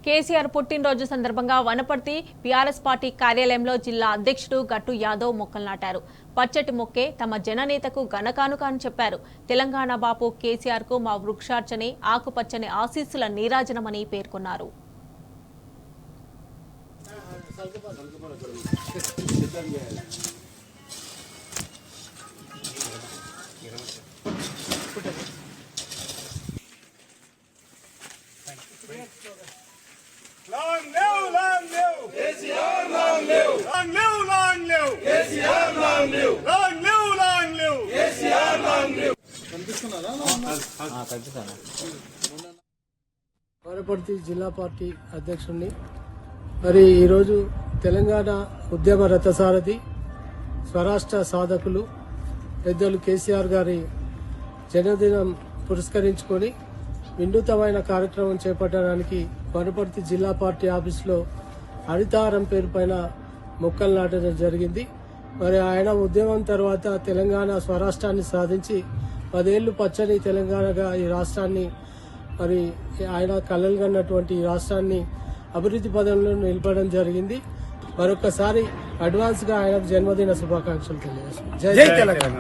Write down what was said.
కేసీఆర్ పుట్టినరోజు సందర్భంగా Wanaparthy BRS party కార్యాలయంలో జిల్లా అధ్యక్షుడు గట్టు యాదవ్ మొక్కలు నాటారు. పచ్చటి మొక్కే తమ జననేతకు ఘనకానుక అని చెప్పారు. తెలంగాణ బాపు కేసీఆర్ కు మా వృక్షార్చనే ఆకుపచ్చని ఆశీస్సుల నీరాజనమని పేర్కొన్నారు. Long live, long live. KCR, long live. Long live, long live. KCR, long live. Long live, long live. KCR, long live. Wanaparthy జిల్లా పార్టీ అధ్యక్షుడిని. మరి ఈరోజు తెలంగాణ ఉద్యమ రథసారథి స్వరాష్ట్ర సాధకులు పెద్దలు కేసీఆర్ గారి జన్మదినం పురస్కరించుకొని వినూతమైన కార్యక్రమం చేపట్టడానికి వనపర్తి జిల్లా పార్టీ ఆఫీసులో హరితహారం పేరు పైన మొక్కలు నాటడం జరిగింది. మరి ఆయన ఉద్యమం తర్వాత తెలంగాణ స్వరాష్ట్రాన్ని సాధించి 10 ఏళ్లు పచ్చని తెలంగాణగా ఈ రాష్ట్రాన్ని మరి ఆయన కలలు కన్నటువంటి ఈ రాష్ట్రాన్ని అభివృద్ధి పదంలో నిలపడం జరిగింది. మరొకసారి అడ్వాన్స్ గా ఆయనకు జన్మదిన శుభాకాంక్షలు తెలియజేస్తున్నాను. జై తెలంగాణ.